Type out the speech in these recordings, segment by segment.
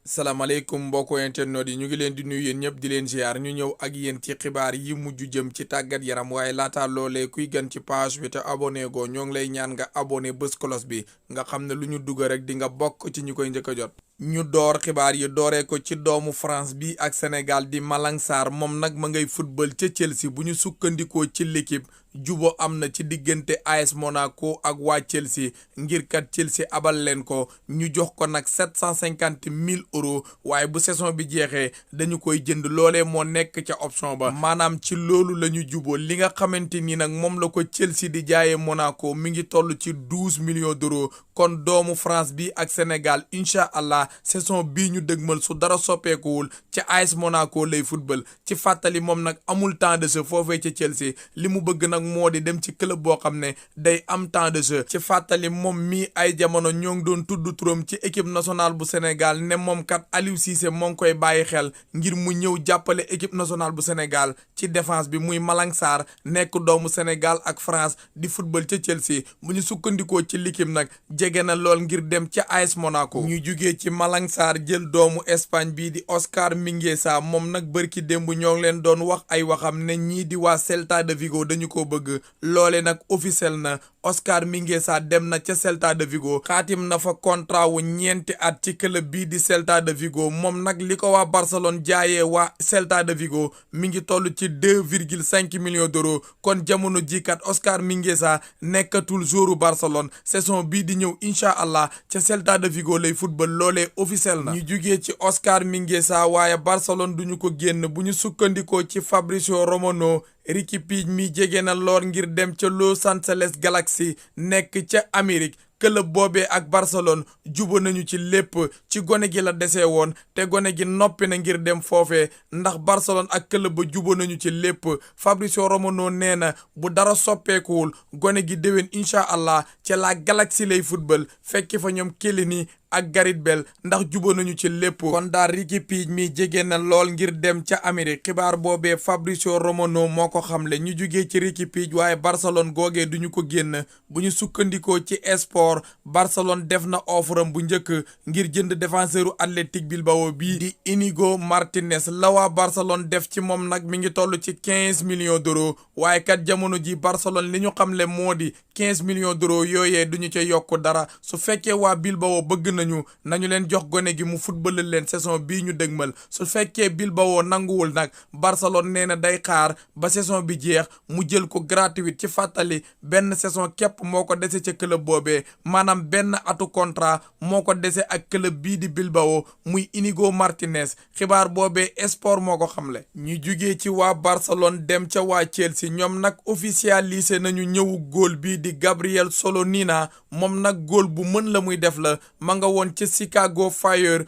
salaamaaleykum mbokku internet yi ñu ngi leen di nuyu yéen ñëpp di leen ziar ñu ñëw ak yéen ci xibaar yi mujj jëm ci tàggat yaram waaye laata loolee kuy gën ci page bi te abonné go ñoo ngi lay ñaan nga abonné bés cloche bi nga xam ne lu ñu dugg rek di nga bokk ci ñu koy njëkk a jot. ñu door xibaar yi dooree ko ci doomu France bi ak Sénégal di Malang Sarr moom nag ma ngay football ca Chelsea bu ñu sukkandikoo ci l'équipe jubo am na ci diggante AS Monaco ak waa Chelsea ngir kat Chelsea abal leen ko ñu jox ko nag 750 000 euros waaye bu saison bi jeexee dañu koy jënd loolee moo nekk ca option ba maanaam ci loolu la ñu juboo li nga xamante ni nag moom la ko Chelsea di jaayee Monaco mi ngi toll ci 12 millions d'euros kon doomu France bi ak Sénégal incha allah saison bii ñu dëgmal su dara soppeekuwul ca AS Monaco lay football ci fàttali moom nag amul temps de jeu foofee ca Chelsea li mu bëgg nag moo di dem ci club boo xam ne day am temps de jeu ci fàttali moom mii ay jamono ñoo ngi doon tudd turam ci équipe nationale bu Sénégal ne moom kat Aliou Cissé moo ngi koy bàyyi xel ngir mu ñëw jàppale équipe nationale bu Sénégal ci défense bi muy Malang Sarr nekk doomu Sénégal ak France di football ca Chelsea bu ñu sukkandikoo ci l'équipe nag jege na lool ngir dem ca AS Monaco ñu jugee ci Malang Sarr jël doomu Espagne bii di Oscar Mingueza moom nag bërki démb ñoo ngi leen doon wax ay waxam ne ñii di waa Celta de Vigo dañu ko bëgg loole nag officiel na Oscar Mingueza dem na ca Celta de Vigo xaatim na fa contrat wu ñeenti at ci club bii di Celta de Vigo moom nag li ko waa Barcelone jaayee waa Celta de Vigo mi ngi toll ci 2,5 millions d'euros kon jamono jikat Oscar Mingueza nekkatul joueur Barcelone saison bii di ñëw incha allah ca Celta de Vigo lay football loolee officiel na ñu jugee ci Oscar Mingueza waaye Barcelone duñu ko génn bu ñu sukkandikoo ci Fabrizio Romano Riqui Puig mi jege na lool ngir dem ca Los Angeles Galaxy nekk ca Amérique club boobee ak Barcelone jubo nañu ci lépp ci gone gi la desee woon te gone gi noppi na ngir dem foofee ndax Barcelone ak club ba jubo nañu ci lépp Fabrizio Romano nee na bu dara soppeekuwul gone gi déwén incha allah ca la Galaxy lay football fekki fa ñoom Chiellini ak Gareth Bale ndax jubo nañu ci lépp kon daal Riqui Puig mi jege na lool ngir dem ca Amérique xibaar boobee Fabrizio Romano moo ko xamle ñu jugee ci Riqui Puig waaye Barcelone googee duñu ko génn bu ñu sukkandikoo ci sport Barcelone def na offre am bu njëkk ngir jënd défenseuru Athletic Bilbao bii di Inigo Martinez la waa Barcelone def ci moom nag mi ngi toll ci 15 millions d'euros waaye kat jamono ji Barcelone li ñu xamle moo di 15 millions d'euros yooyee duñu ca yokk dara su fekkee waa Bilbao bëgg nañu leen jox gone gi mu football leen saison bii ñu dëgmal su fekkee Bilbao nanguwul nag Barcelone nee na day xaar ba saison bi jeex mu jël ko gratuite ci fàttali benn saison képp moo ko dese ca club boobee maanaam benn atu contrat moo ko dese ak club bii di Bilbao muy Inigo Martinez xibaar boobee sport moo ko xamle ñu jugee ci waa Barcelone dem ca waa Chelsea ñoom nag officialisé nañu ñëwu góol bii di Gabriel Solonina moom nag góol bu mën la muy def la ma nga woon ca Chicago Fire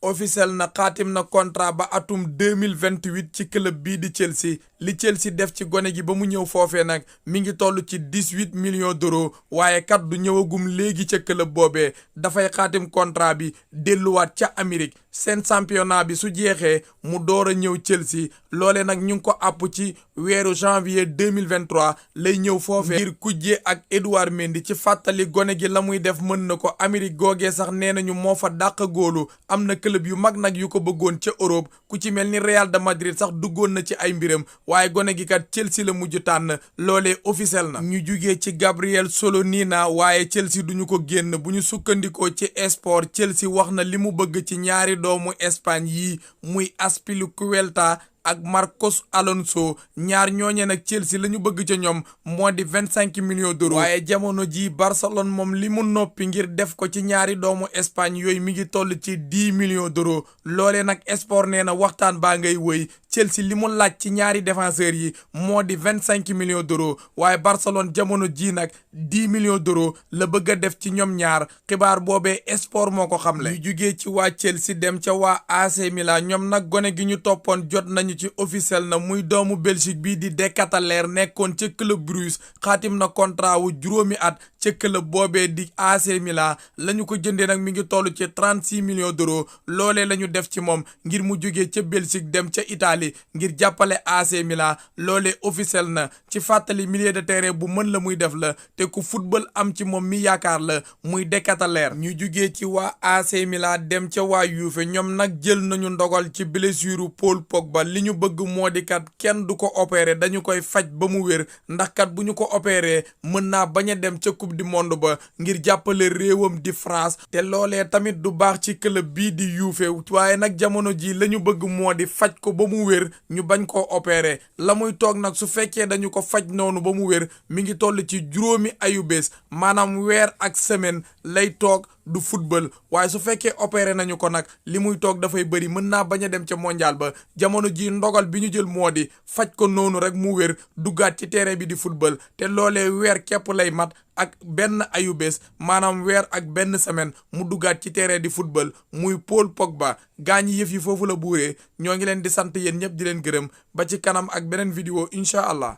officiel na xaatim na contrat ba atum 2028 ci club bii di Chelsea li Chelsea def ci gone gi ba mu ñëw foofee nag mi ngi toll ci 18 millions d'euros waaye kat du ñëwagum léegi ca club boobee dafay xaatim contrat bi delluwaat ca Amérique seen championnat bi su jeexee mu door a ñëw Chelsea loole nag ñu ngi ko àpp ci weeru janvier 2023 lay ñëw foofee ngir kujje ak Edouard Mendy ci fàttali gone gi la muy def mën na ko Amérique googee sax nee nañu moo fa dàq góolu am na club yu mag nag yu ko bëggoon ca Europe ku ci mel ni Real de Madrid sax duggoon na ci ay mbiram waaye gone gi kat Chelsea la mujj tànn loolee officiel na ñu jugee ci Gabriel Solonina waaye Chelsea duñu ko génn bu ñu sukkandikoo ci sport Chelsea wax na li mu bëgg ci ñaari doomu Espagne yi muy Azpilicueta ak Marcos Alonso ñaar ñooñe nag Chelsea la ñu bëgg ca ñoom moo di 25 millions d'euros waaye jamono ji Barcelone moom li mu noppi ngir def ko ci ñaari doomu Espagne yooyu mi ngi toll ci 10 millions d'euros loolee nag sport nee na waxtaan baa ngay wëy Chelsea li mu laaj ci ñaari défenseurs yi moo di 25 millions d'euros waaye Barcelone jamono ji nag 10 millions d'euros la bëgg a def ci ñoom ñaar xibaar boobee sport moo ko xamle ñu jugee ci waa Chelsea dem ca waa AC Milan ñoom nag gone gi ñu toppoon jot nañu ci officiel na muy doomu Belgique bii di De Ketelaere nekkoon ca club Bruges xaatim na contrat wu juróomi at ca club boobee di AC Milan la ñu ko jëndee nag mi ngi toll ci 36 millions d'euros loolee la ñu def ci moom ngir mu jógee ca Belgique dem ca Italie ngir jàppale AC Milan loolee officiel na ci fàttali milieu de terrain bu mën la muy def la te ku football am ci moom mi yaakaar la muy Decathlon ñu jógee ci waa AC Milan dem ca waa Juve ñoom nag jël nañu ndogal ci blessure Paul Pogba li ñu bëgg moo di kat kenn du ko opérer dañu koy faj ba mu wér ndax kat bu ñu ko opérer mën naa bañ a dem ca coupe du monde ba ngir jàppale réewam di France te loolee tamit du baax ci club bii di Juve waaye nag jamono ji la ñu bëgg moo di faj ko ba mu wér ñu bañ koo opérer la muy toog nag su fekkee dañu ko faj noonu ba mu wér mi ngi toll ci juróomi ayu bés maanaam weer ak semaine lay toog du football waaye su fekkee opéré nañu ko nag li muy toog dafay bëri mën naa bañ a dem ca mondial ba jamono ji ndogal bi ñu jël moo di faj ko noonu rek mu wér duggaat ci terrain bi di football te loolee weer képp lay mat ak benn ayu bés maanaam weer ak benn semaine mu duggaat ci terrain di football muy Paul Pogba gaañi yëf yi foofu la buuree ñoo ngi leen di sant yéen ñëpp di leen gërëm ba ci kanam ak beneen vidéo incha allah